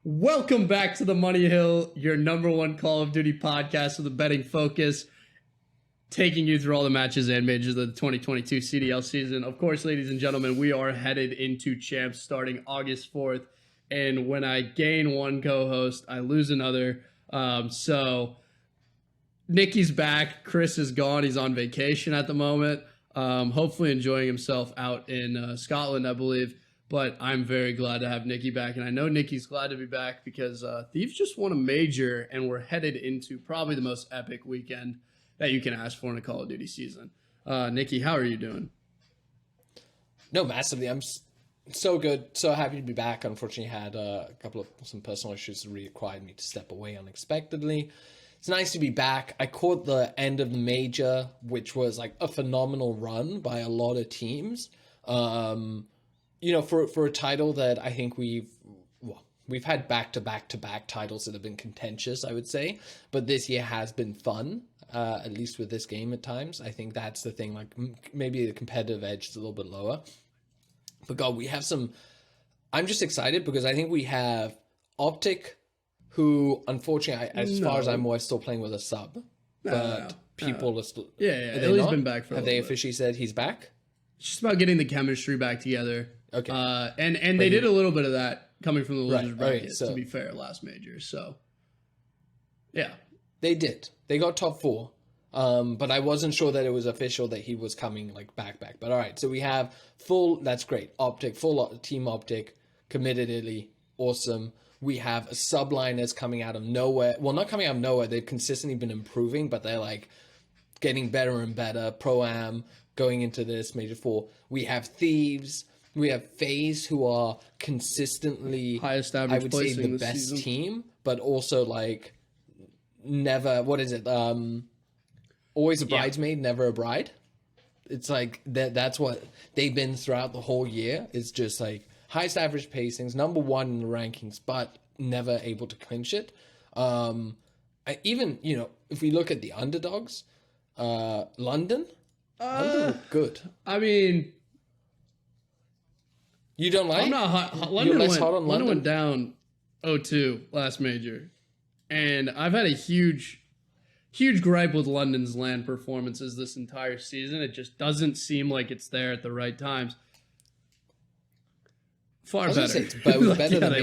Welcome back to the Money Hill, your number one Call of Duty podcast with a betting focus, taking you through all the matches and majors of the 2022 CDL season. Of course, ladies and gentlemen, we are headed into Champs starting August 4th, and when I gain one co-host, I lose another. So Nikki's back, Chris is gone, he's on vacation at the moment, hopefully enjoying himself out in Scotland, I believe. But I'm very glad to have Nikki back, and I know Nikki's glad to be back because Thieves just won a major, and we're headed into probably the most epic weekend that you can ask for in a Call of Duty season. Nikki, how are you doing? No, massively. I'm so good, so happy to be back. Unfortunately, had some personal issues that required me to step away unexpectedly. It's nice to be back. I caught the end of the major, which was like a phenomenal run by a lot of teams. For a title that I think we've had back-to-back titles that have been contentious, I would say. But this year has been fun, at least with this game at times. I think that's the thing. Like maybe the competitive edge is a little bit lower. But God, we have some... I'm just excited because I think we have OpTic, who unfortunately, as far as I'm aware, still playing with a sub. But people are still... Yeah. Illey's been back for a Have they officially said he's back? It's just about getting the chemistry back together. Okay. And they did a little bit of that coming from the losers bracket, so, to be fair, last major. So, yeah. They did. They got top 4. But I wasn't sure that it was official that he was coming like back. But all right, so we have that's great. OpTic, full team OpTic, committed Illey, awesome. We have a Subliners coming out of nowhere. Well, not coming out of nowhere. They've consistently been improving, but they're like getting better and better. Pro-Am going into this major 4. We have Thieves. We have Faze, who are consistently, highest average, I would say, the best season. team, but also like never, what is it? Always a bridesmaid, never a bride. It's like that's what they've been throughout the whole year. It's just like highest average pacings, number 1 in the rankings, but never able to clinch it. Even, if we look at the underdogs, London looked good. I mean... You don't like? I'm not hot. London went down 0-2 last major. And I've had a huge gripe with London's LAN performances this entire season. It just doesn't seem like it's there at the right times. Far better. But it was better than they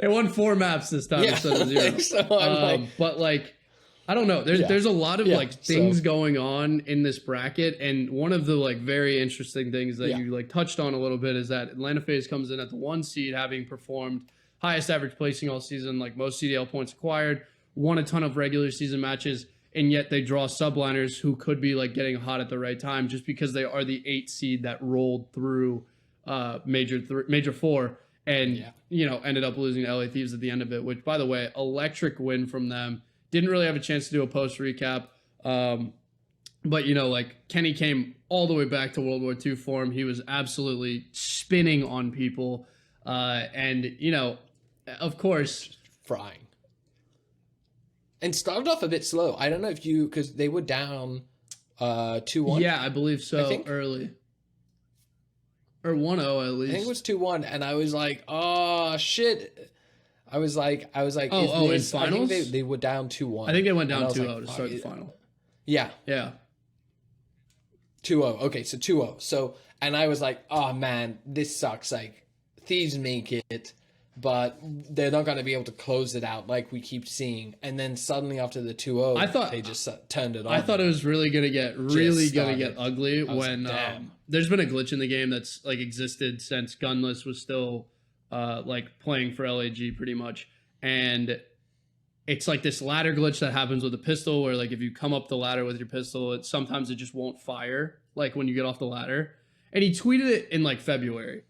won 4 maps this time instead of 0. So but like, I don't know. There's a lot of things going on in this bracket, and one of the like very interesting things that you like touched on a little bit is that Atlanta FaZe comes in at the 1 seed, having performed highest average placing all season, like most CDL points acquired, won a ton of regular season matches, and yet they draw Subliners who could be like getting hot at the right time just because they are the 8 seed that rolled through major 4 and ended up losing to LA Thieves at the end of it. Which, by the way, electric win from them. Didn't really have a chance to do a post recap. But, Kenny came all the way back to World War II form. He was absolutely spinning on people. Of course... frying. And started off a bit slow. I don't know if because they were down 2-1. Yeah, I believe so, early. Or 1-0 at least. I think it was 2-1, and I was like, oh, shit... I was like, in finals? I think they were down 2-1. I think they went down 2-0 to start the final. Yeah. 2-0. Okay, so 2-0. So, and I was like, oh man, this sucks. Like, Thieves make it, but they're not going to be able to close it out like we keep seeing. And then suddenly after the 2-0, they just turned it on. I thought it was really going to get ugly when there's been a glitch in the game that's like existed since Gunless was still playing for LAG pretty much, and it's like this ladder glitch that happens with a pistol where like if you come up the ladder with your pistol, sometimes it just won't fire like when you get off the ladder. And he tweeted it in like February.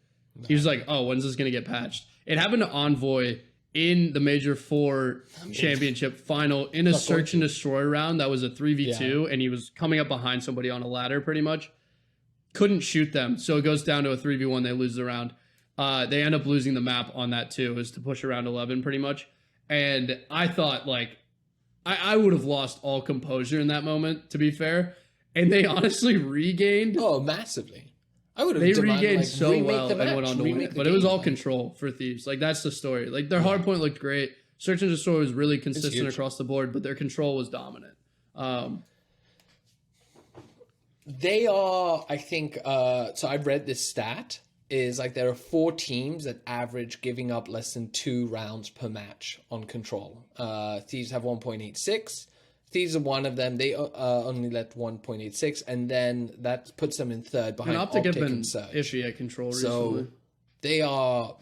He was like, oh, when's this gonna get patched? It happened to Envoy in the major 4 championship final in a search and destroy round that was a 3v2, and he was coming up behind somebody on a ladder pretty much, couldn't shoot them, so it goes down to a 3v1. They lose the round. They end up losing the map on that too, is to push around 11 pretty much. And I thought like, I would have lost all composure in that moment, to be fair. And they honestly regained. Oh, massively. I would have they demanded, regained like, so remake well the and went match, on to win remake it. the But it was game, all like- control for Thieves. Like, that's the story. Like, their hard point looked great. Search and destroy was really consistent huge. across the board, but their control was dominant. They are, I think, so I read this stat, is like there are 4 teams that average giving up less than 2 rounds per match on control. Thieves have 1.86. Thieves are one of them. They only let 1.86, and then that puts them in third behind And OpTic have been and Surge. iffy at control So recently. they are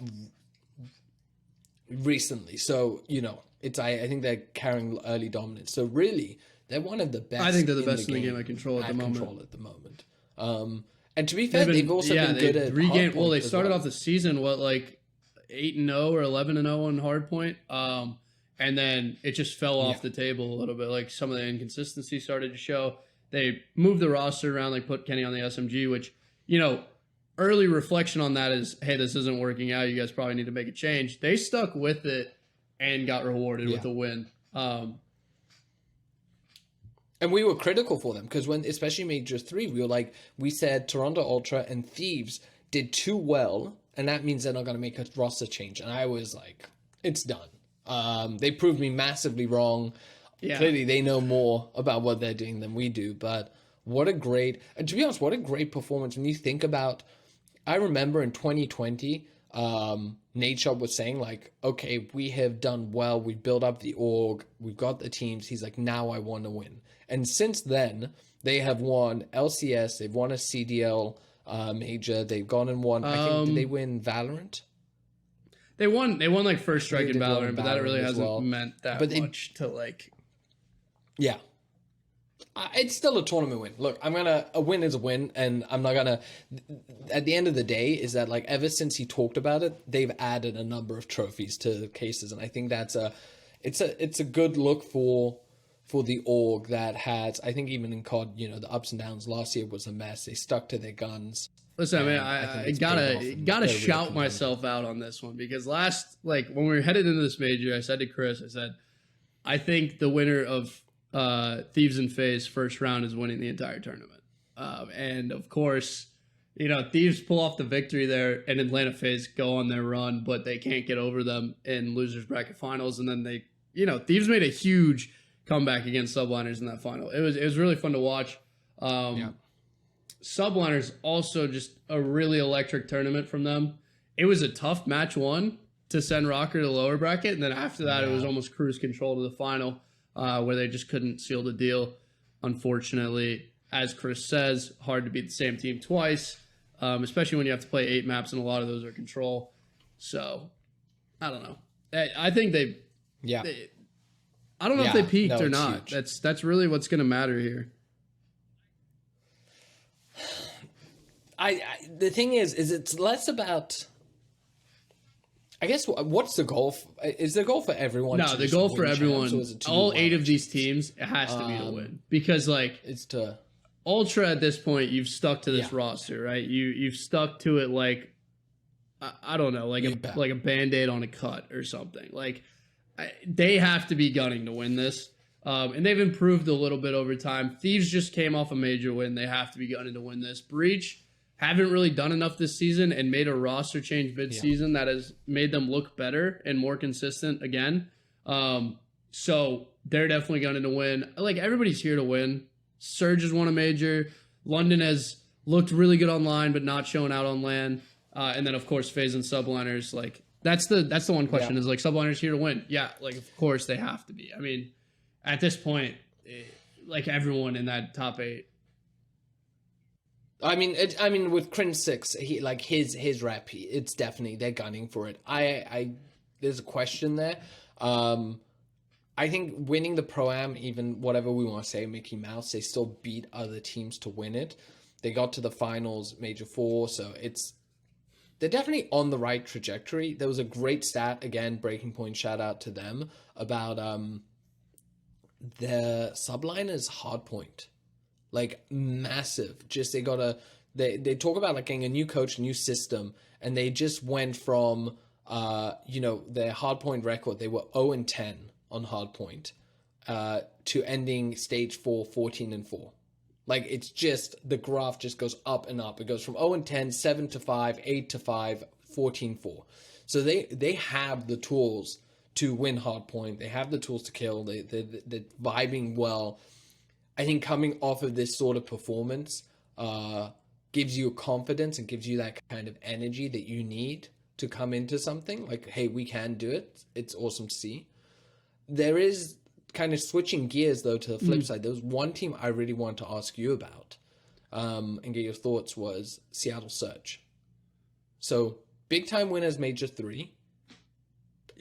recently. So, you know, it's I think they're carrying early dominance. So really, they're one of the best. I think they're the best in the game at control at the moment. And to be fair, they've also been good at regained. hardpoint Well, they as started well. off the season 8-0 or 11-0 on hardpoint, and then it just fell off the table a little bit. Like, some of the inconsistency started to show. They moved the roster around, like put Kenny on the SMG, which, you know, early reflection on that is, hey, this isn't working out. You guys probably need to make a change. They stuck with it and got rewarded with a win. And we were critical for them because when, especially Major 3, we said Toronto Ultra and Thieves did too well, and that means they're not going to make a roster change. And I was like, it's done. They proved me massively wrong. Yeah. Clearly, they know more about what they're doing than we do. But what a great, and to be honest, what a great performance when you think about. I remember in 2020, Nadeshot was saying, like, okay, we have done well. We built up the org. We've got the teams. He's like, now I want to win. And since then, they have won LCS. They've won a CDL major. They've gone and won. I think, did they win Valorant? They won like first strike in Valorant, but that really hasn't meant that much to, like. Yeah. It's still a tournament win. Look, a win is a win, and I'm not gonna, at the end of the day, is that, like, ever since he talked about it, they've added a number of trophies to the cases, and I think that's it's a good look for the org that has, I think even in COD, you know, the ups and downs last year was a mess. They stuck to their guns. Listen, I mean, I gotta shout myself out on this one, because when we were headed into this major, I said to Chris, I think the winner of Thieves and Faze first round is winning the entire tournament. And of course, you know, Thieves pull off the victory there, and Atlanta Faze go on their run, but they can't get over them in losers bracket finals. And then Thieves made a huge comeback against Subliners in that final. It was really fun to watch. Subliners also just a really electric tournament from them. It was a tough match 1 to send ROKKR to the lower bracket, and then after that, it was almost cruise control to the final, where they just couldn't seal the deal. Unfortunately, as Chris says, hard to beat the same team twice, especially when you have to play 8 maps, and a lot of those are control. So, I don't know. I think I don't know if they peaked or not. Huge. That's really what's going to matter here. The thing is it's less about, I guess, what's the goal? Is the goal for everyone? No, the goal for everyone, all 8 of these teams, it has to be to win. Because, like, it's to Ultra at this point, you've stuck to this roster, right? You've stuck to it like, I don't know, like a Band-Aid on a cut or something. Like, they have to be gunning to win this. And they've improved a little bit over time. Thieves just came off a major win. They have to be gunning to win this. Breach haven't really done enough this season and made a roster change mid-season that has made them look better and more consistent again. So they're definitely gunning to win. Like, everybody's here to win. Surge has won a major. London has looked really good online, but not showing out on LAN. And then, of course, FaZe and Subliners. Like, that's the one question is, like, Subliners here to win. Yeah, like, of course they have to be. I mean, at this point, like, everyone in that top 8. I mean, with Crimsix, his rep, it's definitely, they're gunning for it. There's a question there. I think winning the Pro-Am, even whatever we want to say, Mickey Mouse, they still beat other teams to win it. They got to the finals, Major 4, so they're definitely on the right trajectory. There was a great stat, again, Breaking Point, shout out to them, about the Subliners hardpoint. Like, massive. Just they talk about, like, getting a new coach, a new system, and they just went from their hardpoint record, they were 0-10 on hardpoint, to ending stage 4 14-4. Like, it's just, the graph just goes up and up. It goes from 0-10, 7-5, 8-5, 14-4. So they have the tools to win hardpoint. They have the tools to kill. They're vibing well. I think coming off of this sort of performance gives you confidence and gives you that kind of energy that you need to come into something. Like, hey, we can do it. It's awesome to see. There is kind of switching gears, though, to the flip side. There was one team I really wanted to ask you about and get your thoughts was Seattle Surge. So, big-time winners Major 3.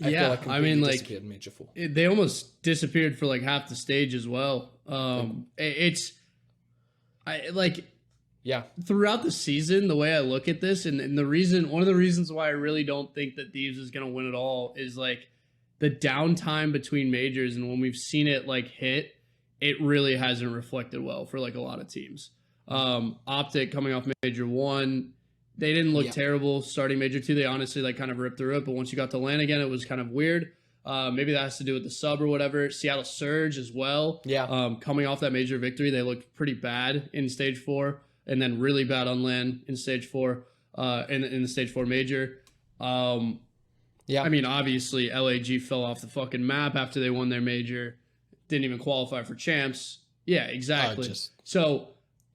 I mean, like, disappeared in Major 4. They almost disappeared for, like, half the stage as well. Throughout the season, the way I look at this, and one of the reasons why I really don't think that Thieves is going to win it all is, like, the downtime between majors, and when we've seen it, like, hit, it really hasn't reflected well for, like, a lot of teams. OpTic coming off Major 1, they didn't look terrible starting Major 2. They honestly, like, kind of ripped through it, but once you got to LAN again, it was kind of weird. Maybe that has to do with the sub or whatever. Seattle Surge as well. Coming off that major victory, they looked pretty bad in Stage 4, and then really bad on LAN in Stage 4, in the Stage 4 major. I mean, obviously, LAG fell off the fucking map after they won their major. Didn't even qualify for champs. Yeah, exactly. So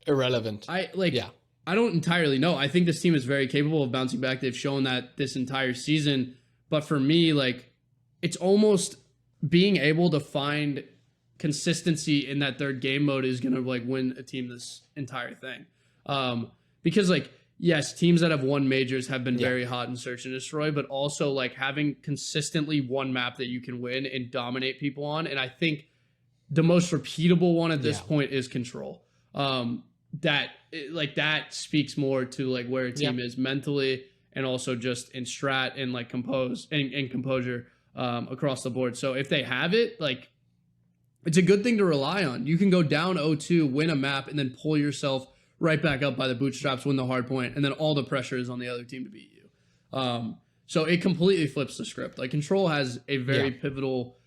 irrelevant. I don't entirely know. I think this team is very capable of bouncing back. They've shown that this entire season. But for me, like, it's almost being able to find consistency in that third game mode is going to, like, win a team this entire thing. Because, like, yes, teams that have won majors have been very hot in Search and Destroy, but also, like, having consistently one map that you can win and dominate people on. And I think the most repeatable one at this point is Control. That speaks more to, like, where a team is mentally and also just in strat and, like, composure across the board. So if they have it, like, it's a good thing to rely on. You can go down 0-2, win a map, and then pull yourself right back up by the bootstraps, win the hard point, and then all the pressure is on the other team to beat you. So it completely flips the script. Like, Control has a very pivotal,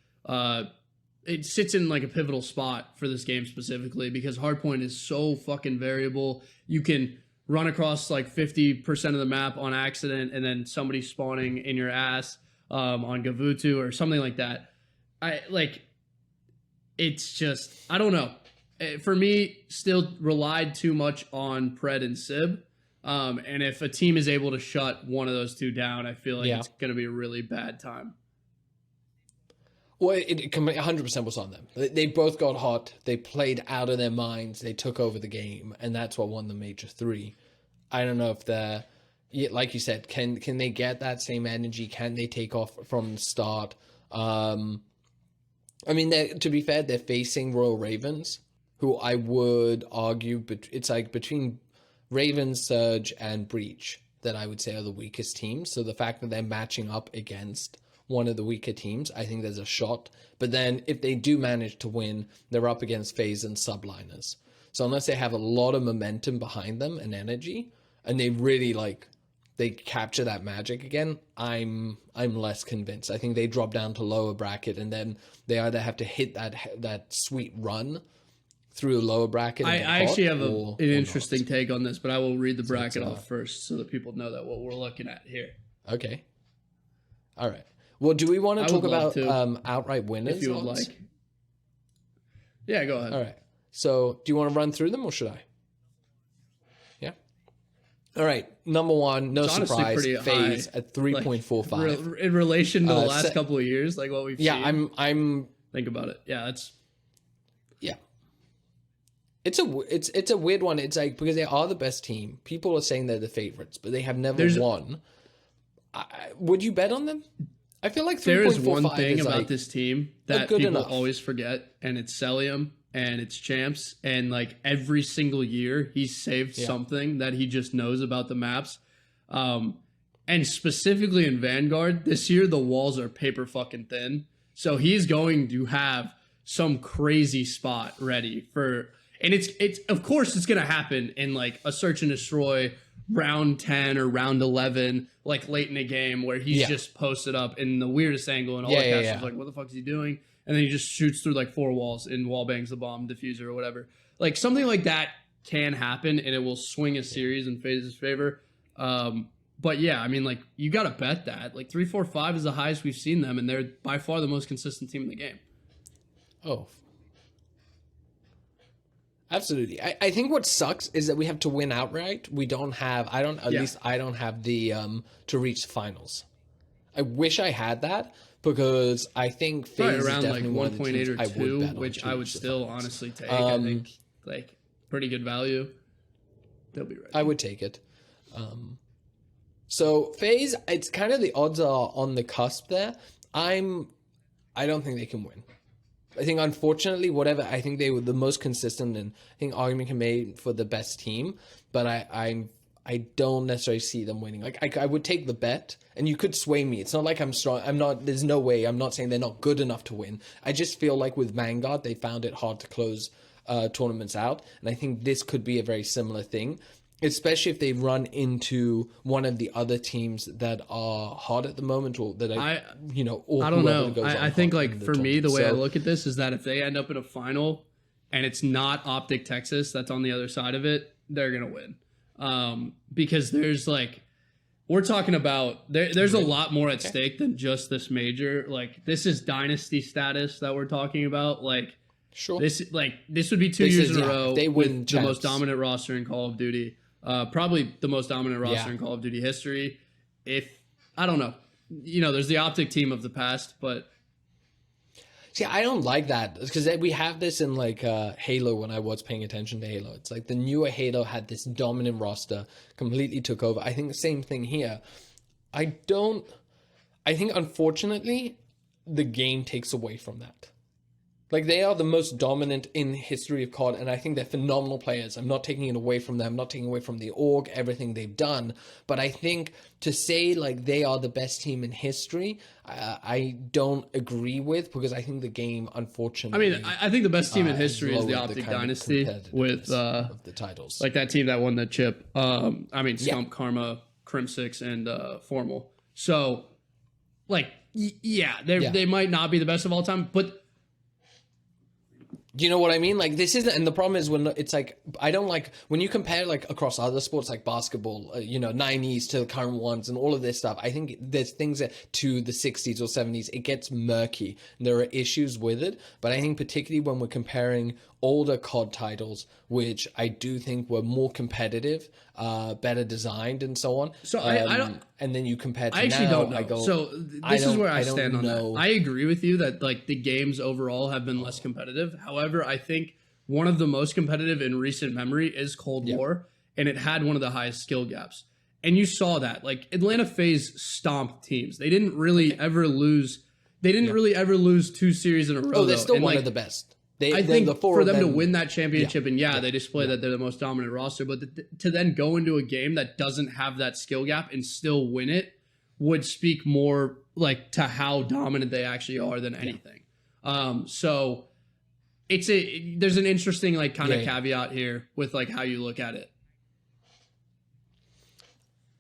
it sits in, like, a pivotal spot for this game specifically because hardpoint is so fucking variable. You can run across, like, 50% of the map on accident and then somebody spawning in your ass on Gavutu or something like that. It's just, I don't know. For me, still relied too much on Pred and Sib. And if a team is able to shut one of those two down, I feel like it's going to be a really bad time. Well, it 100% was on them. They both got hot. They played out of their minds. They took over the game, and that's what won the Major 3. I don't know if they're, like you said, can they get that same energy? Can they take off from the start? I mean, to be fair, they're facing Royal Ravens, who I would argue, it's like between Ravens, Surge, and Breach that I would say are the weakest teams. So the fact that they're matching up against one of the weaker teams, I think there's a shot. But then if they do manage to win, they're up against FaZe and Subliners. So unless they have a lot of momentum behind them and energy, and they really, like, they capture that magic again, I'm less convinced. I think they drop down to lower bracket, and then they either have to hit that sweet run through a lower bracket. I actually have an interesting take on this, but I will read the bracket off first so that people know that what we're looking at here. Okay. All right. Well, do we want to talk about outright winners? If you would like. Yeah, go ahead. All right. So do you want to run through them or should I? Yeah. All right. Number one, no surprise, FaZe at 3.45. Like, in relation to the last couple of years, like what we've seen. Yeah, I'm think about it. Yeah, that's It's a weird one. It's like, because they are the best team. People are saying they're the favorites, but they have never won. Would you bet on them? I feel like there is one thing about like this team that people always forget, and it's Cellium and it's Champs. And like every single year, he's saved something that he just knows about the maps. And specifically in Vanguard, this year the walls are paper fucking thin. So he's going to have some crazy spot ready for. And it's of course it's gonna happen in like a search and destroy round 10 or round 11, like late in a game where he's just posted up in the weirdest angle and all the casters like, what the fuck is he doing? And then he just shoots through like 4 walls and wall bangs the bomb diffuser or whatever. like something like that can happen, and it will swing a series in FaZe's favor. But yeah, I mean, like, you got to bet that. Like, 3-4-5 is the highest we've seen them, and they're by far the most consistent team in the game. Oh. Absolutely. I think what sucks is that we have to win outright. We don't have, at least I don't have the, to reach the finals. I wish I had that, because I think FaZe around is definitely like 1.8 or 2, which I would still honestly take. I think, like, pretty good value. They'll be ready. I would take it. So FaZe, it's kind of the odds are on the cusp there. I don't think they can win. I think, unfortunately, I think they were the most consistent, and I think argument can be made for the best team, but I don't necessarily see them winning. Like, I would take the bet, and you could sway me. It's not like I'm strong. There's no way. I'm not saying they're not good enough to win. I just feel like with Vanguard, they found it hard to close tournaments out, and I think this could be a very similar thing, especially if they run into one of the other teams that are hard at the moment, or that I don't know. I think, like, for me, the way I look at this is that if they end up in a final and it's not OpTic Texas that's on the other side of it, they're gonna win. Because there's, like, we're talking about there's a lot more at stake than just this major. Like, this is dynasty status that we're talking about. Like, sure, this would be 2 years in a row they win the most dominant roster in Call of Duty. Probably the most dominant roster in Call of Duty history. I don't know, there's the OpTic team of the past, but see, I don't like that, because we have this in like Halo. When I was paying attention to Halo, it's like the newer Halo had this dominant roster, completely took over. I think the same thing here. I think, unfortunately, the game takes away from that. Like, they are the most dominant in the history of COD, and I think they're phenomenal players. I'm not taking it away from them. I'm not taking away from the org, everything they've done. But I think to say, like, they are the best team in history, I don't agree with, because I think the game, unfortunately... I mean, I think the best team in history is the OpTic Dynasty with of the titles. Like that team that won the chip. Scump, Karma, Crimsix, and Formal. So, like, they might not be the best of all time, but... Do you know what I mean? Like, this isn't, and the problem is when it's like, I don't like, when you compare, like, across other sports like basketball, 90s to the current ones and all of this stuff, I think there's things that to the 60s or 70s, it gets murky. There are issues with it, but I think particularly when we're comparing older COD titles, which I do think were more competitive, better designed, and so on. So I don't. And then you compare to I actually now, don't know. So this is where I stand on that. I agree with you that, like, the games overall have been less competitive. However, I think one of the most competitive in recent memory is Cold War, and it had one of the highest skill gaps. And you saw that, like, Atlanta FaZe stomped teams. They didn't really ever lose. They didn't really ever lose 2 series in a row. Oh, they're still one of the best. I think for them to win that championship, and they display that they're the most dominant roster, but to then go into a game that doesn't have that skill gap and still win it would speak more, like, to how dominant they actually are than anything. So there's an interesting, like, kind of caveat here with, like, how you look at it.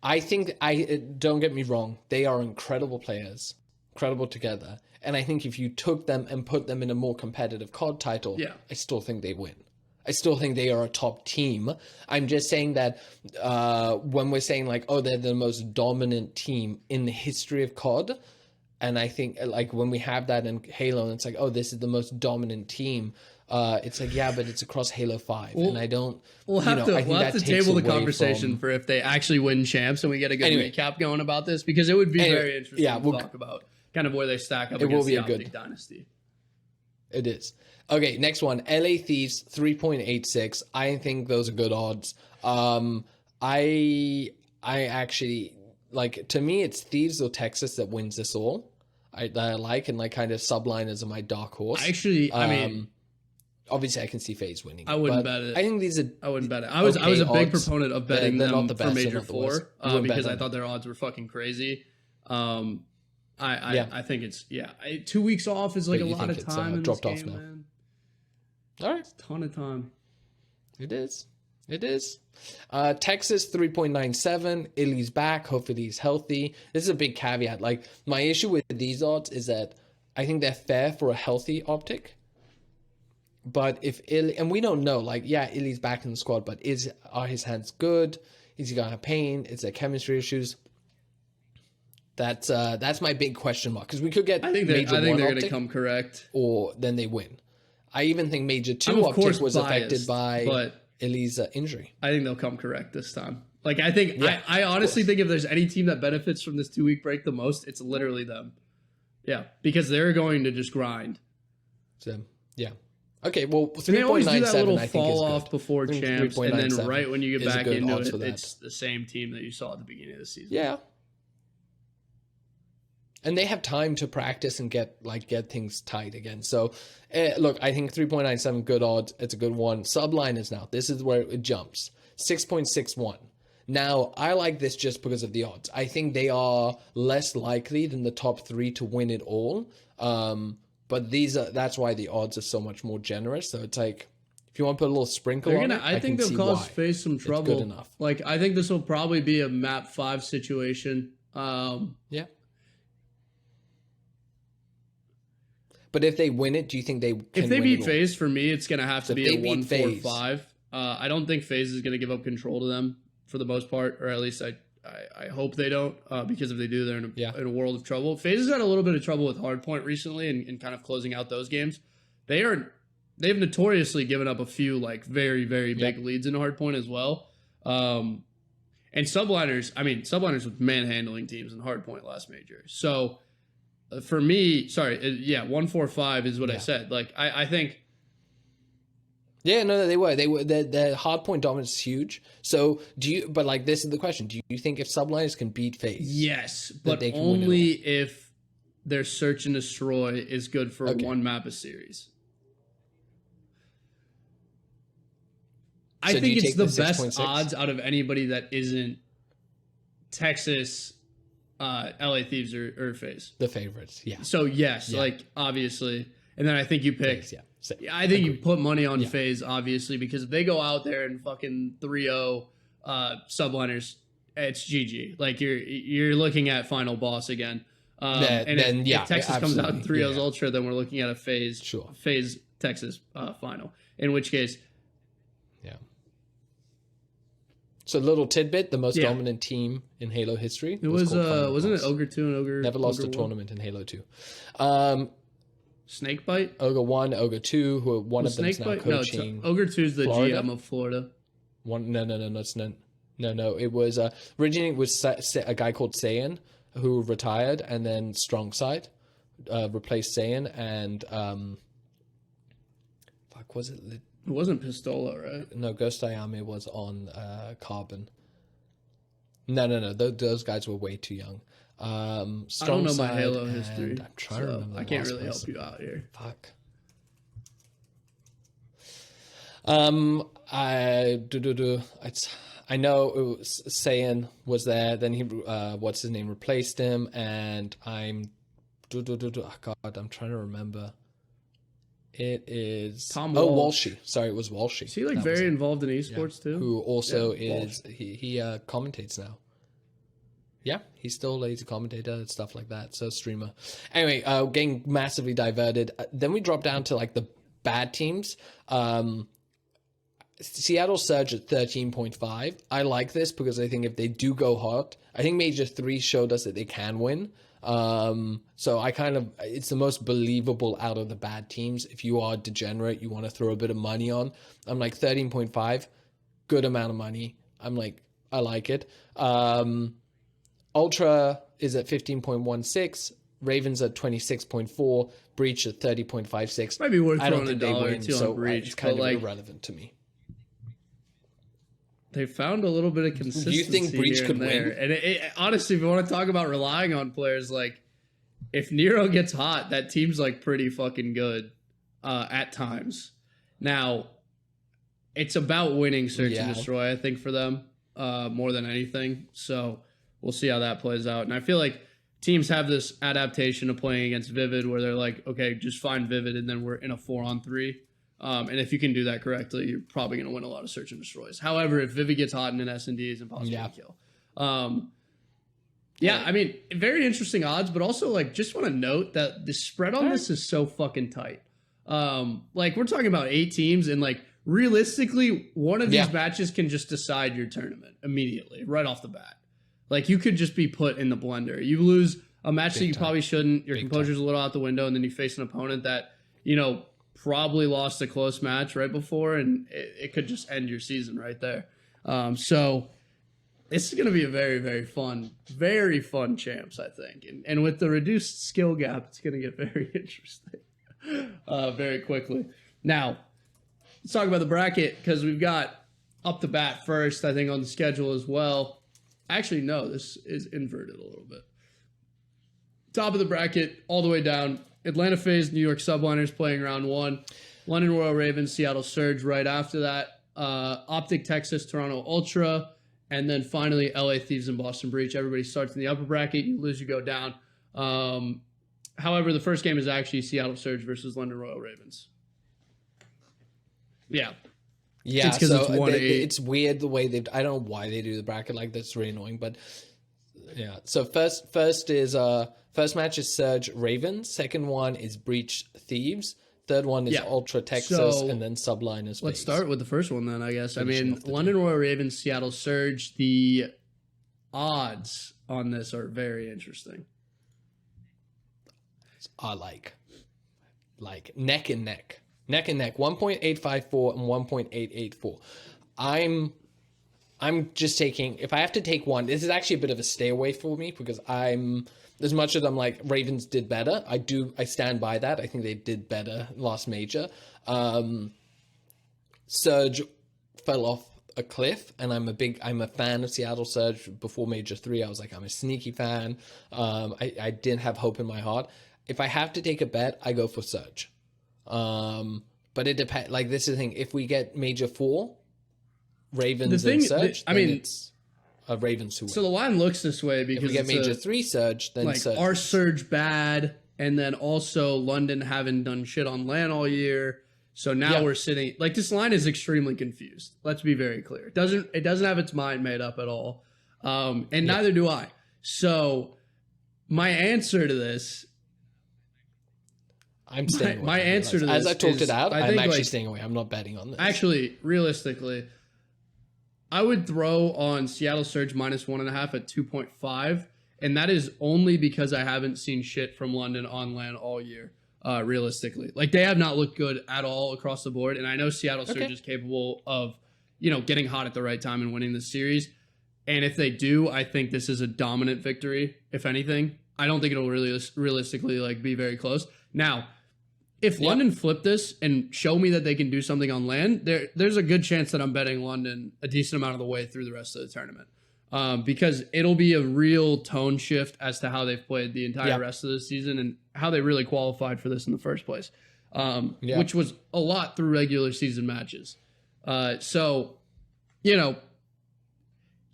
I think don't get me wrong, they are incredible players, incredible together. And I think if you took them and put them in a more competitive COD title, I still think they win. I still think they are a top team. I'm just saying that when we're saying, like, oh, they're the most dominant team in the history of COD, and I think, like, when we have that in Halo, and it's like, oh, this is the most dominant team, it's like, but it's across Halo 5, and I don't... We'll have to table the conversation for if they actually win champs, and we get a good recap going about this, because it would be very interesting to talk about. Kind of where they stack up against the OpTic Dynasty. It is. Okay, next one. LA Thieves, 3.86. I think those are good odds. I actually, like, to me, it's Thieves or Texas that wins this all. I like, and, like, kind of Subliners are my dark horse. Actually, I mean... Obviously, I can see FaZe winning. I wouldn't bet it. I think these are... I wouldn't bet it. I was a big proponent of betting them for Major 4 because I thought their odds were fucking crazy. I think it's 2 weeks off is, like, a lot of time in this game, man. All right, it's a ton of time. It is. Texas 3.97. Illey's back. Hopefully he's healthy. This is a big caveat. Like, my issue with these odds is that I think they're fair for a healthy OpTic. But if Illey, and we don't know, like, yeah, Illey's back in the squad, but are his hands good? Is he gonna have pain? Is there chemistry issues? That's my big question mark, because we could get I think they're going to come correct, or then they win. I even think Major 2 Optic was affected by Illey's injury. I think they'll come correct this time. Like, I think, I honestly think if there's any team that benefits from this 2-week break the most, it's literally them. Yeah, because they're going to just grind. So, yeah. Okay, well, 3.97, they always do that little I think, fall off before champs, and then right when you get back into it, it's it's the same team that you saw at the beginning of the season. Yeah. And they have time to practice and get things tight again. So, look, I think 3.97, good odds. It's a good one. Subliners now. This is where it jumps. 6.61. Now, I like this just because of the odds. I think they are less likely than the top 3 to win it all. But that's why the odds are so much more generous. So it's like, if you want to put a little sprinkle on it, I think they'll cause FaZe some trouble. It's good enough. Like, I think this will probably be a map 5 situation. Yeah. But if they win it, do you think they can If they win beat FaZe, for me, it's going to have to be a 1-4-5. FaZe, I don't think FaZe is going to give up control to them for the most part, or at least I hope they don't, because if they do, they're in a world of trouble. FaZe has had a little bit of trouble with Hardpoint recently and kind of closing out those games. They've notoriously given up a few like very, very big leads in Hardpoint as well. And Subliners with manhandling teams in Hardpoint last major. So for me, 1-4-5 is what I said. Like I think. Yeah, no, they were. Their hardpoint dominance is huge. So but like, this is the question. Do you think if Subliners can beat FaZe? Yes, but they can only if their search and destroy is good for one map a series. I think it's the best odds out of anybody that isn't Texas, LA Thieves, or FaZe. The favorites, yeah. So yes, like obviously, and then I think you pick. FaZe, I think you put money on FaZe, obviously, because if they go out there and fucking 3-0 Subliners, it's GG. Like you're looking at final boss again. If Texas comes out in 3-0's Ultra, then we're looking at a FaZe Texas final. In which case, So, little tidbit: the most dominant team in Halo history. It was wasn't it OKKR 2 and OKKR? Never lost a tournament in Halo 2. Snakebite? OKKR 1, OKKR 2, who one of them is now coaching. No, OKKR 2 is the GM of Florida. No. It was originally it was a guy called Saiyan who retired, and then Strongside replaced Saiyan, and was it? It wasn't Pistola, right? No, Ghost Ayame was on Carbon. No. Those guys were way too young. I don't know my Halo history. I'm trying to remember. I can't really help you out here. Fuck. I know it was Saiyan was there. Then he, what's his name, replaced him, and I'm trying to remember. It is Tom Walsh. Walshy. Sorry, it was Walshy. Is he very involved in esports too? Who also is he commentates now. Yeah, he's still a lazy commentator and stuff like that. So streamer. Anyway, getting massively diverted. Then we drop down to like the bad teams. Seattle Surge at 13.5. I like this because I think if they do go hot, I think Major 3 showed us that they can win. So it's the most believable out of the bad teams. If you are degenerate, you want to throw a bit of money on. I'm like 13.5, good amount of money. I'm like, I like it. Ultra is at 15.16, Ravens at 26.4, Breach at 30.56. Might be worth I don't throwing think $1 they win, too so on Breach, it's kind of irrelevant to me. They found a little bit of consistency. Do you think Breach could win? And honestly, if you want to talk about relying on players, like if Nero gets hot, that team's like pretty fucking good at times. Now, it's about winning Search and Destroy, I think, for them more than anything. So we'll see how that plays out. And I feel like teams have this adaptation of playing against Vivid where they're like, okay, just find Vivid and then we're in a 4-on-3. And if you can do that correctly, you're probably going to win a lot of Search and Destroys. However, if Vivid gets hot in an S&D, it's impossible to kill. I mean, very interesting odds, but also like just want to note that the spread on this is so fucking tight. Like we're talking about 8 teams, and like realistically, one of these matches can just decide your tournament immediately, right off the bat. Like you could just be put in the blender. You lose a match that you probably shouldn't. Your composure's a little out the window, and then you face an opponent that, you know, probably lost a close match right before, and it could just end your season right there. So it's going to be a very, very fun champs, I think. And with the reduced skill gap, it's going to get very interesting very quickly. Now, let's talk about the bracket, because we've got up the bat first, I think, on the schedule as well. Actually, no, this is inverted a little bit. Top of the bracket, all the way down, Atlanta Faze, New York Subliners playing round 1. London Royal Ravens, Seattle Surge right after that. OpTic Texas, Toronto Ultra. And then finally, LA Thieves and Boston Breach. Everybody starts in the upper bracket. You lose, you go down. However, the first game is actually Seattle Surge versus London Royal Ravens. Yeah. Yeah, it's so it's weird the way they. I don't know why they do the bracket like this. It's really annoying, but yeah. So first match is Surge Ravens. Second one is Breach Thieves. Third one is Ultra Texas, and then Subliners. Let's start with the first one then, I guess. I mean, London Royal Ravens, Seattle Surge. The odds on this are very interesting. Are like neck and neck. Neck and neck, 1.854 and 1.884. I'm just taking, if I have to take one, this is actually a bit of a stay away for me, because as much as I'm like, Ravens did better, I stand by that. I think they did better last major. Surge fell off a cliff, and I'm a fan of Seattle Surge. Before Major 3, I was like, I'm a sneaky fan. I didn't have hope in my heart. If I have to take a bet, I go for Surge. But it depends. Like, this is the thing. If we get Major 4, Ravens and Surge, it's a Ravens who win. So the line looks this way because if we get Major 3 Surge, then like Surge. Our Surge bad, and then also London haven't done shit on LAN all year. So now we're sitting like, this line is extremely confused. Let's be very clear. It doesn't have its mind made up at all. And neither do I. So my answer to this, I'm staying away. My answer to this, as I talked it out, I'm actually like, staying away. I'm not betting on this. Actually, realistically, I would throw on Seattle Surge -1.5 at 2.5, and that is only because I haven't seen shit from London on LAN all year. Realistically, like, they have not looked good at all across the board, and I know Seattle Surge is capable of, you know, getting hot at the right time and winning this series. And if they do, I think this is a dominant victory. If anything, I don't think it'll really realistically like be very close. Now, if London flip this and show me that they can do something on LAN, there's a good chance that I'm betting London a decent amount of the way through the rest of the tournament. Because it'll be a real tone shift as to how they've played the entire rest of the season and how they really qualified for this in the first place, which was a lot through regular season matches. So, you know,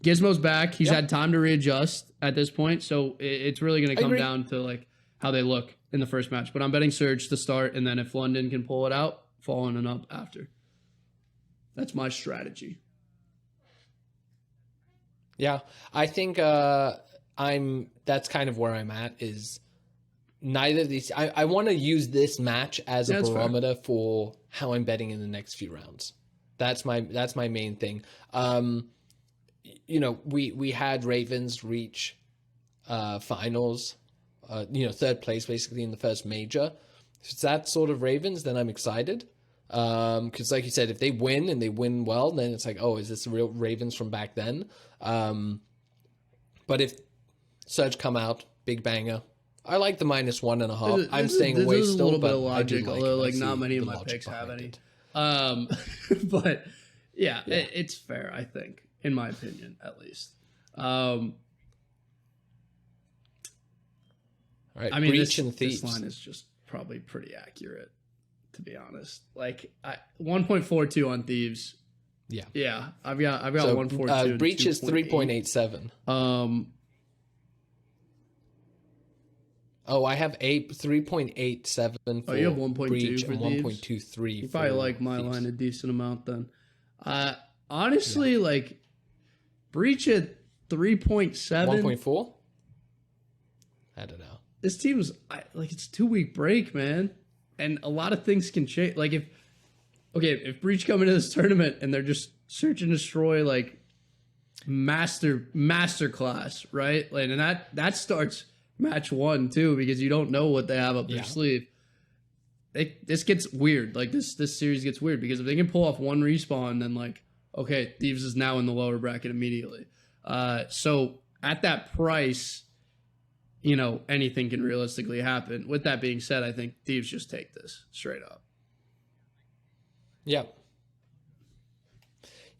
Gizmo's back. He's had time to readjust at this point. So it's really going to come down to like how they look in the first match. But I'm betting Surge to start, and then if London can pull it out, falling and up after. That's my strategy. Yeah, I think that's kind of where I'm at, is neither of these. I want to use this match as a barometer for how I'm betting in the next few rounds. That's my main thing. You know, we had Ravens reach finals, third place basically in the first major. If it's that sort of Ravens, then I'm excited. Because like you said, if they win and they win well, then it's like, oh, is this the real Ravens from back then? But if Surge come out, big banger. I like the -1.5. I'm staying away still, a little but bit of logic, I do although like not many of my picks have any. But yeah, it's fair, I think, in my opinion, at least. All right, I mean, Breach and Thieves. This line is just probably pretty accurate, to be honest. Like 1.42 on Thieves. Yeah, I've got so, 1.42. Breach is 3.87. I have 3.87 for you have 1.2 Breach for and Thieves? 1.23. You probably like my line a decent amount then. Honestly, like Breach at 3.7. 1.4. I don't know. This team's like, it's a 2-week break, man. and a lot of things can change. Like if Breach come into this tournament and they're just search and destroy like master class, right? Like, and that starts match 1 too, because you don't know what they have up their sleeve. This gets weird. Like this series gets weird because if they can pull off one respawn, then like, okay, Thieves is now in the lower bracket immediately. So at that price, you know, anything can realistically happen. With that being said, I think Thieves just take this straight up. Yeah.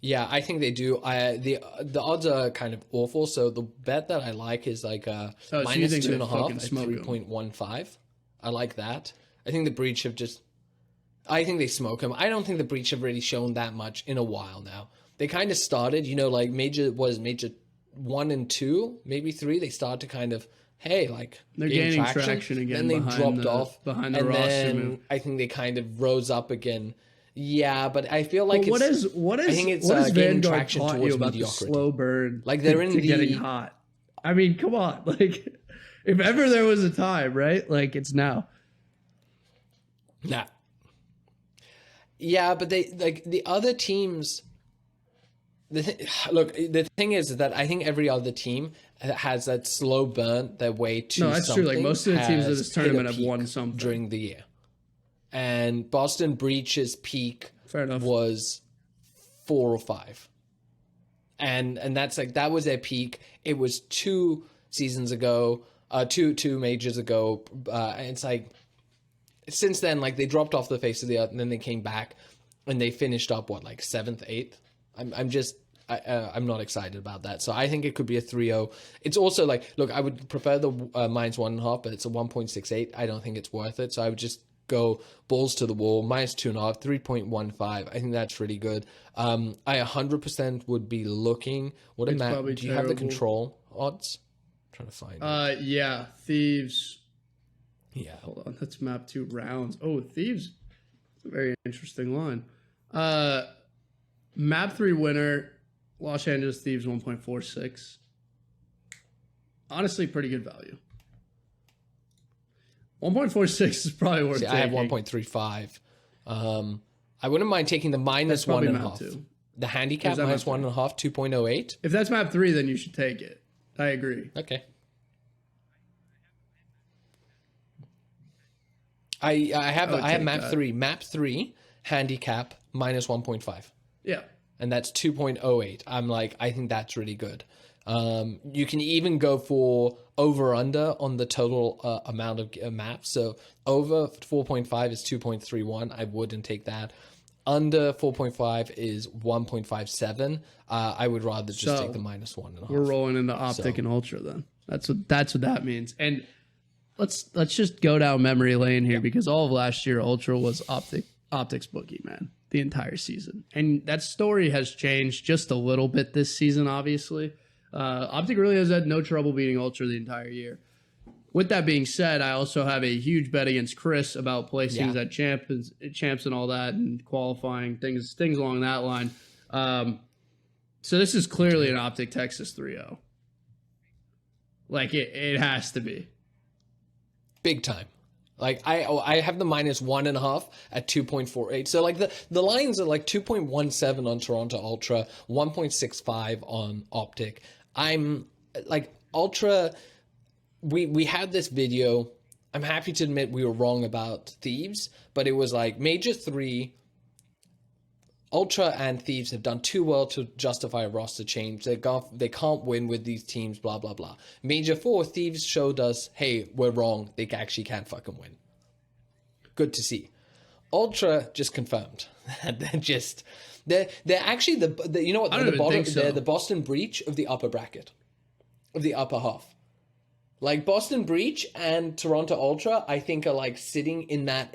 Yeah, I think they do. The odds are kind of awful. So the bet that I like is like minus 2.5 at 3.15. I like that. I think the Breach have I think they smoke him. I don't think the Breach have really shown that much in a while now. They kind of started, you know, like major 1 and 2, maybe 3. They started to kind of, hey, like they're gaining traction again. Then they dropped off behind the roster then move. I think they kind of rose up again. Yeah, but I feel like what is I think it's gaining traction taught you about mediocrity. The slow burn? Like they're in getting hot. I mean, come on. Like if ever there was a time, right? Like it's now. Nah. Yeah, but they like the other teams. Look, the thing is that I think every other team has that slow burn their way to. No, that's true. Like most of the teams of this tournament have won something during the year. And Boston Breach's peak was 4 or 5. And that's like, that was their peak. It was 2 seasons ago, two majors ago. And it's like, since then, like they dropped off the face of the earth and then they came back and they finished up like 7th, 8th. I'm not excited about that. So I think it could be a 3-0. It's also like, look, I would prefer the minus 1.5, but it's a 1.68. I don't think it's worth it. So I would just go balls to the wall, minus 2.5, 3.15. I think that's really good. I 100% would be looking. What amount? Do you have the control odds? I'm trying to find it. Yeah, Thieves. Yeah. Hold on, that's map 2 rounds. Oh, Thieves. It's a very interesting line. Map 3 winner, Los Angeles Thieves 1.46. Honestly, pretty good value. 1.46 is probably worth taking. I have 1.35. I wouldn't mind taking the minus 1.5. The handicap minus 1.5, 2.08. If that's map 3, then you should take it. I agree. Okay. I have map 3. Map 3 handicap minus 1.5. Yeah. And that's 2.08. I'm like, I think that's really good. You can even go for over-under on the total amount of maps. So over 4.5 is 2.31. I wouldn't take that. Under 4.5 is 1.57. I would rather just take the minus 1.5. We're rolling into OpTic and Ultra then. That's what that means. And let's just go down memory lane here because all of last year Ultra was OpTic's bookie, man, the entire season. And that story has changed just a little bit this season, obviously. OpTic really has had no trouble beating Ultra the entire year. With that being said, I also have a huge bet against Chris about placings at champs and all that and qualifying things along that line. So this is clearly an OpTic Texas 3-0. Like it has to be. Big time. Like I have the minus 1.5 at 2.48. So like the lines are like 2.17 on Toronto Ultra, 1.65 on OpTic. I'm like Ultra. We had this video. I'm happy to admit we were wrong about Thieves, but it was like Major 3, Ultra and Thieves have done too well to justify a roster change. They can't win with these teams, blah, blah, blah. Major 4, Thieves showed us, hey, we're wrong. They actually can't fucking win. Good to see. Ultra just confirmed. They're actually the you know what? They're the Boston Breach of the upper bracket, of the upper half. Like Boston Breach and Toronto Ultra, I think are like sitting in that.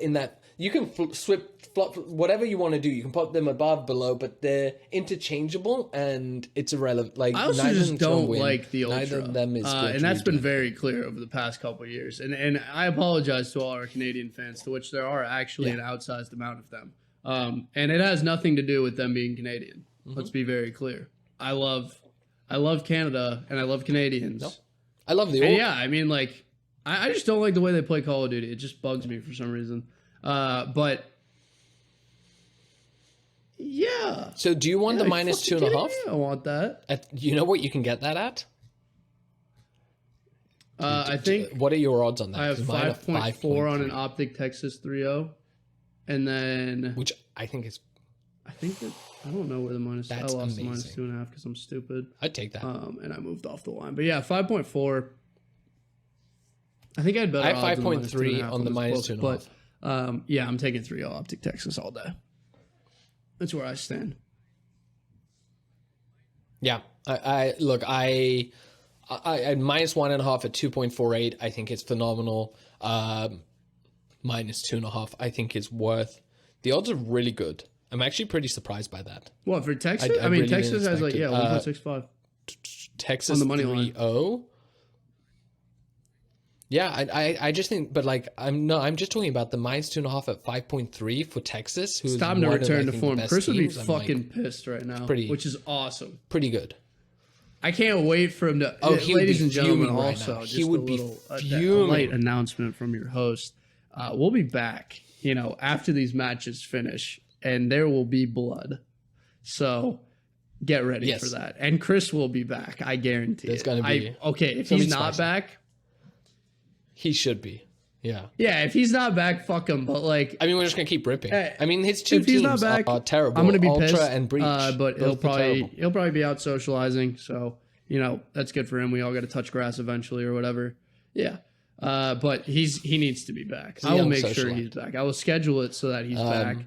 You can flop, whatever you want to do. You can put them above, below, but they're interchangeable and it's irrelevant. Like I also just don't like the Ultra. Neither of them is good. And that's been very clear over the past couple of years. And I apologize to all our Canadian fans, to which there are actually an outsized amount of them. And it has nothing to do with them being Canadian. Mm-hmm. Let's be very clear. I love Canada and I love Canadians. Nope. I love the yeah, I mean, like, I just don't like the way they play Call of Duty. It just bugs me for some reason. But yeah. So do you want the minus 2.5? I want that. You know what you can get that at? I think. What are your odds on that? I have 5.4 on an OpTic Texas 3.0, and then which I think is. I think that I don't know where the minus. I lost amazing. the minus 2.5 because I'm stupid. I'd take that. And I moved off the line, but yeah, 5.4. I think I had better. I have 5.3 on the minus 2.5. But yeah, I'm taking 3.0 OpTic Texas all day. That's where I stand. Yeah, I minus 1.5 at 2.48. I think it's phenomenal. Minus 2.5. I think is worth. The odds are really good. I'm actually pretty surprised by that. What for Texas? I mean, really Texas has 1.65. Texas on the money 3.0. Yeah, I just think, but I'm just talking about the minus 2.5 at 5.3 for Texas. It's time to return to form. Chris would be fucking pissed right now, which is awesome. Pretty good. I can't wait for him to. Ladies and gentlemen, also just he would be a light announcement from your host. We'll be back, after these matches finish, and there will be blood. So get ready for that. And Chris will be back. I guarantee it's going to be. If he's not back. He should be. Yeah. Yeah, if he's not back, fuck him. But we're just going to keep ripping. His two if he's teams not back, are terrible. I'm going to be Ultra pissed. And Breach. But he'll probably be out socializing. So, that's good for him. We all got to touch grass eventually or whatever. Yeah. But he needs to be back. I will make sure he's back. I will schedule it so that he's back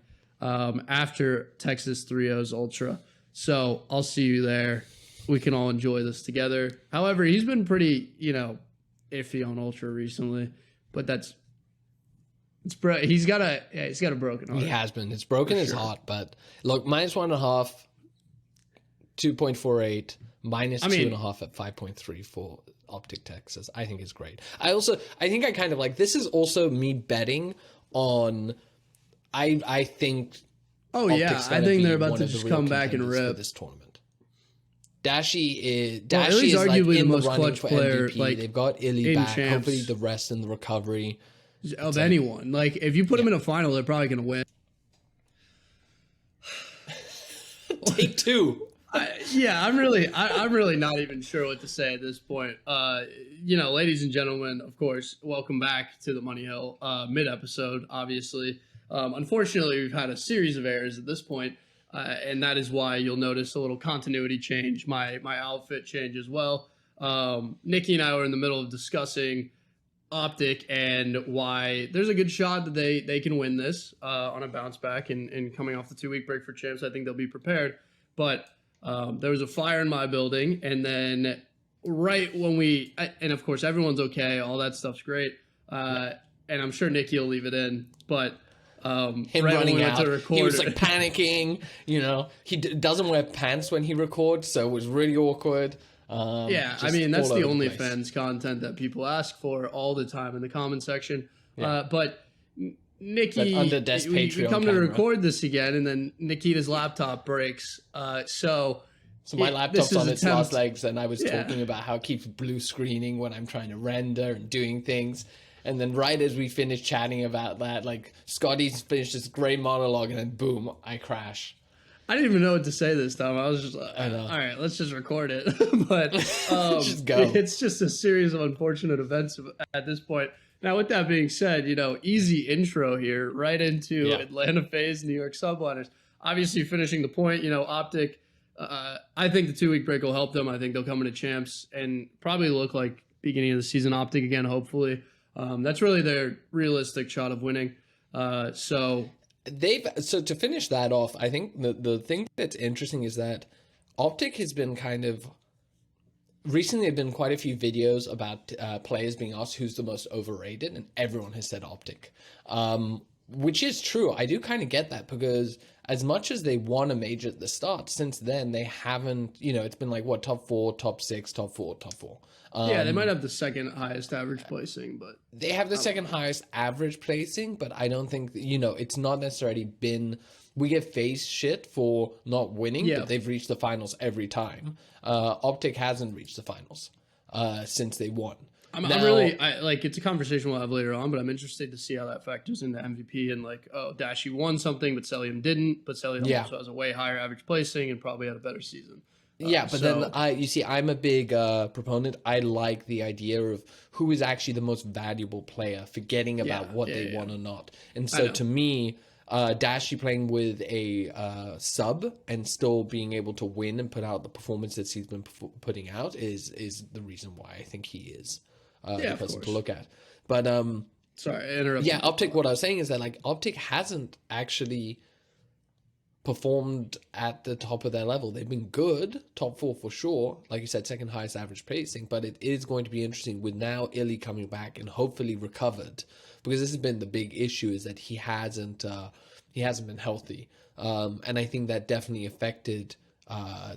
after Texas 3-0's Ultra. So I'll see you there. We can all enjoy this together. However, he's been pretty, iffy on Ultra recently, but he's got a broken heart. He has been. It's broken his heart, but look, minus 1.5, 2.48, minus 2.5 at 5.3 for OpTic Texas. I think is great. I think I kind of like this is also me betting on. I think. Oh yeah, I think they're about to just come back and rip this tournament. Dashy is arguably the most clutch player. MVP. They've got Illey back. Champs. Hopefully, the rest in the recovery of anyone. If you put them in a final, they're probably going to win. Take two. I'm really not even sure what to say at this point. Ladies and gentlemen, of course, welcome back to the Money Hill mid episode. Obviously, unfortunately, we've had a series of errors at this point. And that is why you'll notice a little continuity change. My outfit change as well. Nikki and I were in the middle of discussing OpTic and why there's a good shot that they can win this on a bounce back and coming off the 2-week break for champs. I think they'll be prepared. But there was a fire in my building, and then right when and of course everyone's okay, all that stuff's great, and I'm sure Nikki will leave it in, but. Him running out. He was panicking. He doesn't wear pants when he records, so it was really awkward. That's the OnlyFans content that people ask for all the time in the comment section. Yeah. But Nikki, under desk we come to record this again, and then Nikita's laptop breaks. So my laptop's on its last legs, and I was talking about how it keeps blue screening when I'm trying to render and doing things. And then right as we finish chatting about that, Scotty's finished this great monologue, and then boom, I crash. I didn't even know what to say this time. I was just like, all right, let's just record it. But just go. It's just a series of unfortunate events at this point. Now, with that being said, easy intro here, right into Atl Faze and York Subliners. Obviously finishing the point, OpTic, I think the 2-week break will help them. I think they'll come into champs and probably look like beginning of the season OpTic again, hopefully. That's really their realistic shot of winning. So to finish that off, I think the thing that's interesting is that OpTic has been recently there have been quite a few videos about players being asked who's the most overrated, and everyone has said OpTic, which is true. I do kind of get that, because as much as they won a major at the start, since then they haven't, it's been top 4, top 6, top 4, top 4. They might have the second highest average placing, but they have the second highest average placing, but I don't think, it's not necessarily been, we get FaZe shit for not winning, but they've reached the finals every time. OpTic hasn't reached the finals since they won. I'm really like it's a conversation we'll have later on, but I'm interested to see how that factors into MVP and like, oh, Dashy won something, but Cellium didn't. But Cellium also has a way higher average placing and probably had a better season. Then I'm a big proponent. I like the idea of who is actually the most valuable player, forgetting about what they won or not. And so to me, Dashy playing with a sub and still being able to win and put out the performances he's been putting out is the reason why I think he is the person to look at. But sorry, I interrupted. Yeah, OpTic. What I was saying is that like OpTic hasn't actually performed at the top of their level. They've been good, top 4 for sure. Like you said, second highest average placing. But it is going to be interesting with now Illey coming back and hopefully recovered, because this has been the big issue, is that he hasn't been healthy, and I think that definitely affected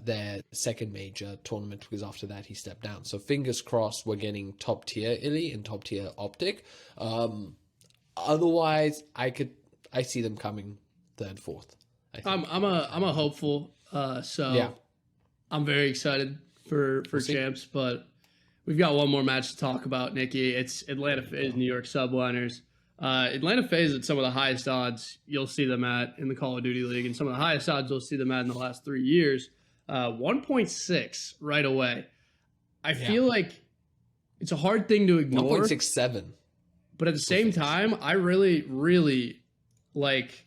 their second major tournament, because after that he stepped down. So fingers crossed we're getting top tier Illey and top tier OpTic. Otherwise, I see them coming third, fourth. I'm a hopeful. I'm very excited for Champs, but we've got one more match to talk about, Nikki. It's Atlanta Faze, New York Subliners. Atlanta Faze at some of the highest odds you'll see them at in the Call of Duty League, and some of the highest odds you'll see them at in the last 3 years. 1.6 right away. I feel like it's a hard thing to ignore. 1.67. But at the same time, I really, really like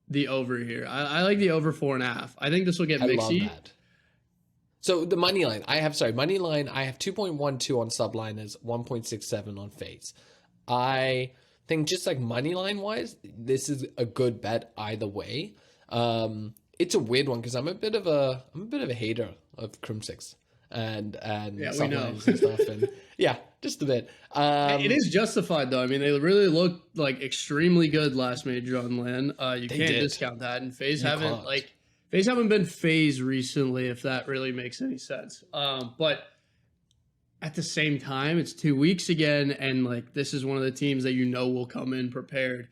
the over here. I like the over 4.5. I think this will get mixy. I love that. So the money line, I have 2.12 on Subliners, 1.67 on Faze. I think just like money line wise, this is a good bet either way. It's a weird one because I'm a bit of a hater of Crimsix and Subliners and stuff, and just a bit. It is justified though. I mean, they really looked like extremely good last major on LAN. You can't discount that, and Faze haven't been Faze recently, if that really makes any sense. But at the same time, it's 2 weeks again, and like this is one of the teams that will come in prepared.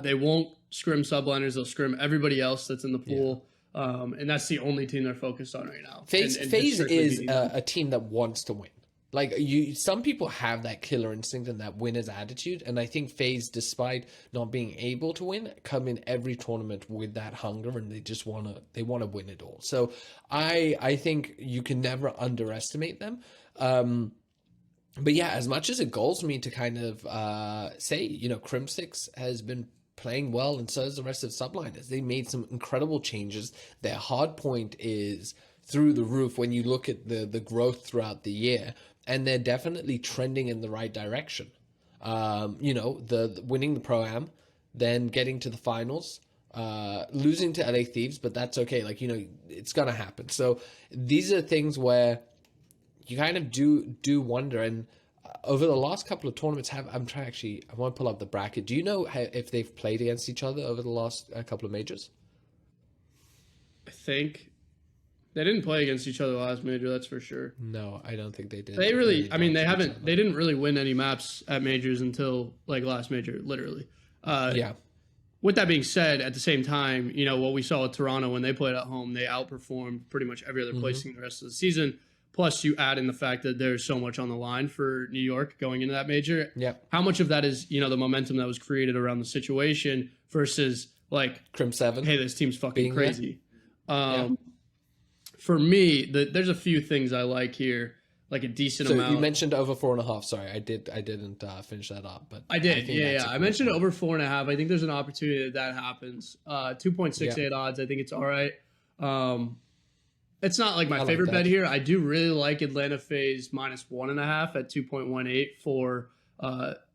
They won't scrim Subliners; they'll scrim everybody else that's in the pool. And that's the only team they're focused on right now. Faze is a team that wants to win. Like some people have that killer instinct and that winner's attitude, and I think Faze, despite not being able to win, come in every tournament with that hunger, and they just want to win it all. So I think you can never underestimate them. But yeah, as much as it galls me to kind of say, Crimsix has been playing well, and so is the rest of Subliners. They made some incredible changes. Their hard point is through the roof when you look at the growth throughout the year, and they're definitely trending in the right direction. The winning the Pro-Am, then getting to the finals, losing to LA Thieves, but that's okay. It's gonna happen. So these are things where you kind of do wonder. And over the last couple of tournaments, I want to pull up the bracket. Do you know if they've played against each other over the last couple of majors? I think they didn't play against each other last major, that's for sure. No, I don't think they did. They didn't really win any maps at majors until like last major, literally. With that being said, at the same time, what we saw with Toronto when they played at home, they outperformed pretty much every other placing the rest of the season. Plus, you add in the fact that there's so much on the line for New York going into that major. How much of that is, the momentum that was created around the situation versus like Crim 7? Hey, this team's fucking crazy. For me, there's a few things I like here, like a decent amount. So you mentioned over 4.5. Sorry, I didn't finish that up, but I did. I mentioned over 4.5. I think there's an opportunity that happens. 2.68 odds. I think it's all right. It's not like my favorite bet here. I do really like Atlanta Faze -1.5 at 2.18 for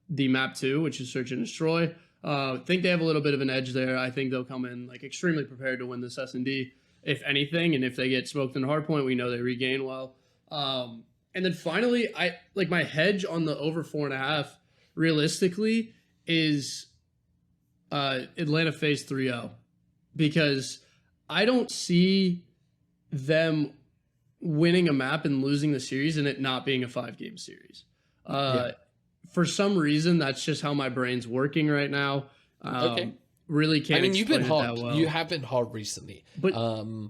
the map 2, which is Search and Destroy. I think they have a little bit of an edge there. I think they'll come in like extremely prepared to win this S&D, if anything. And if they get smoked in hardpoint, we know they regain well. And then finally, I like my hedge on the over 4.5 realistically is Atlanta Faze 3-0, because I don't see them winning a map and losing the series and it not being a 5-game series. For some reason, that's just how my brain's working right now. Really can't. I mean, you've been hot. Well. You have been hot recently, but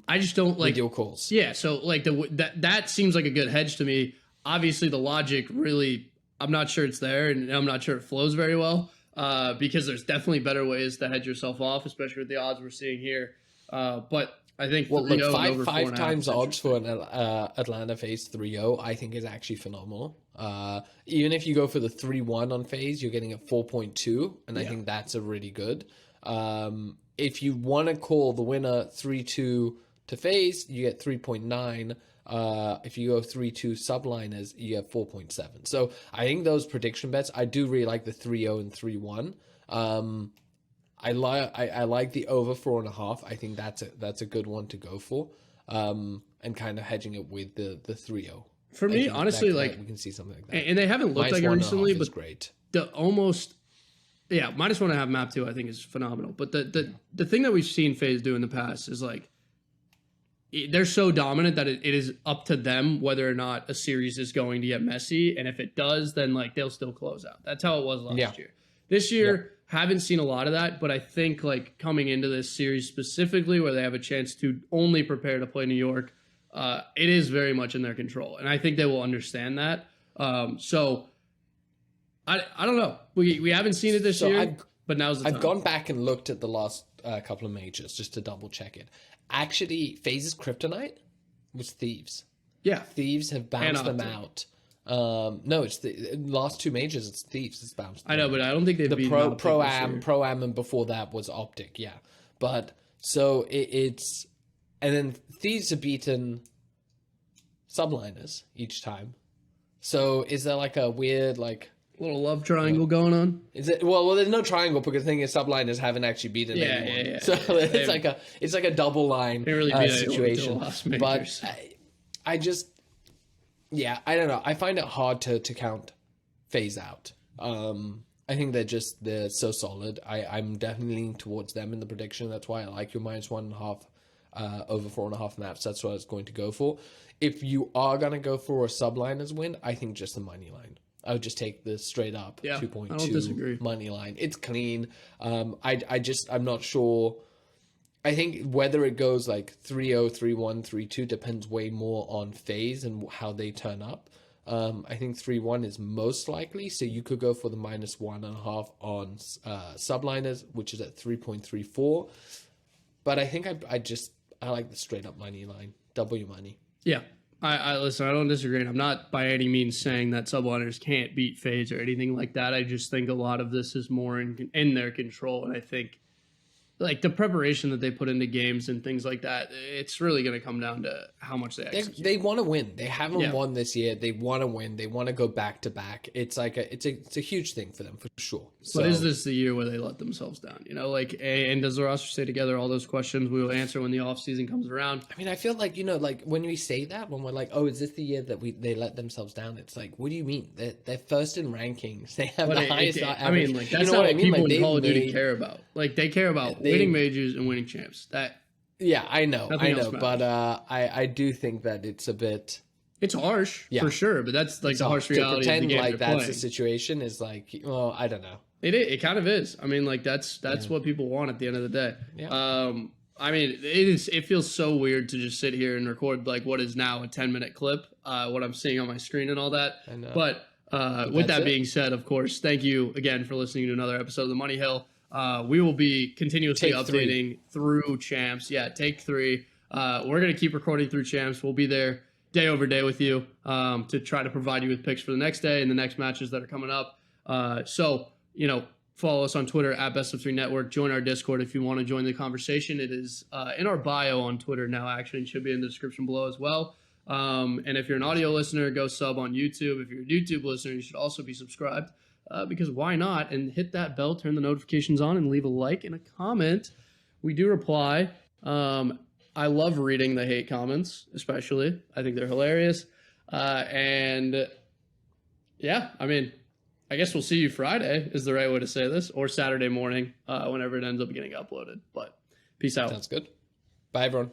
I just don't like your calls. Yeah, so like that seems like a good hedge to me. Obviously, the logic really I'm not sure it's there, and I'm not sure it flows very well, because there's definitely better ways to hedge yourself off, especially with the odds we're seeing here. But I think look, five times odds for an Atlanta Faze 3-0, I think is actually phenomenal. Even if you go for the 3-1 on Faze, you're getting a 4.2, and I think that's a really good. If you want to call the winner 3-2 to Faze, you get 3.9. If you go 3-2 Subliners, you get 4.7. So I think those prediction bets, I do really like the 3-0 and 3-1. I like the over 4.5. I think that's a good one to go for, and kind of hedging it with the 3-0. For me, honestly, like we can see something like that. And they haven't looked like it recently, but great. -1.5 map 2 I think is phenomenal. But the thing that we've seen FaZe do in the past is like they're so dominant that it is up to them whether or not a series is going to get messy, and if it does, then like they'll still close out. That's how it was last year. This year, haven't seen a lot of that, but I think like coming into this series specifically, where they have a chance to only prepare to play New York, it is very much in their control, and I think they will understand that. So I don't know. We haven't seen it this year, but now's the time. I've gone back and looked at the last couple of majors just to double check it. Actually, FaZe's kryptonite was Thieves. Yeah, Thieves have bounced them out. No, it's the last two majors. It's Thieves. It's bounced. I know, but I don't think they've beaten Pro-Am, and before that was OpTic. Yeah, but so it's, and then Thieves have beaten Subliners each time. So is there like a weird like little love triangle going on? Is it well? There's no triangle because the thing is, Subliners haven't actually beaten anyone. Yeah. So it's like a double line situation. But I just. Yeah, I don't know. I find it hard to count FaZe out. I think they're so solid. I'm definitely leaning towards them in the prediction. That's why I like your -1.5 over 4.5 maps. That's what I was going to go for. If you are going to go for a Subliners win, I think just the money line. I would just take the straight up 2.2 money line. It's clean. I'm not sure. I think whether it goes like 3-0, 3-1, 3-2 depends way more on FaZe and how they turn up. I think 3-1 is most likely, so you could go for the -1.5 on Subliners, which is at 3.34. But I think I like the straight up money line, double your money. Yeah, I listen. I don't disagree. And I'm not by any means saying that Subliners can't beat FaZe or anything like that. I just think a lot of this is more in their control, and I think. Like the preparation that they put into games and things like that, it's really going to come down to how much they execute. They want to win. They haven't won this year. They want to win. They want to go back to back. It's like it's a huge thing for them for sure. But is this the year where they let themselves down? You know, like and does the roster stay together? All those questions we will answer when the off season comes around. I mean, I feel like like when we say that, when we're like, oh, is this the year that they let themselves down? It's like, what do you mean? They're first in rankings. They have the highest average. I mean, like that's not what people in Call of Duty care about. Like they care about winning majors and winning champs. I know, but I do think that it's a bit. It's harsh for sure, but that's like the harsh reality. To pretend of the game like that's playing. The situation is like, well, I don't know. It kind of is. I mean, like that's what people want at the end of the day. Yeah. I mean, it feels so weird to just sit here and record like what is now a 10-minute clip, what I'm seeing on my screen and all that. I know. But with that being said, of course, thank you again for listening to another episode of The Money Hill. We will be continuously updating through champs. Yeah, take 3. We're going to keep recording through champs. We'll be there day over day with you to try to provide you with picks for the next day and the next matches that are coming up. So, follow us on Twitter at Bo3 Network. Join our Discord if you want to join the conversation. It is in our bio on Twitter now, actually. It should be in the description below as well. And if you're an audio listener, go sub on YouTube. If you're a YouTube listener, you should also be subscribed. Because why not? And hit that bell, turn the notifications on, and leave a like and a comment. We do reply. I love reading the hate comments, especially. I think they're hilarious. And yeah, I mean, I guess we'll see you Friday is the right way to say this, or Saturday morning, whenever it ends up getting uploaded. But peace out. Sounds good. Bye, everyone.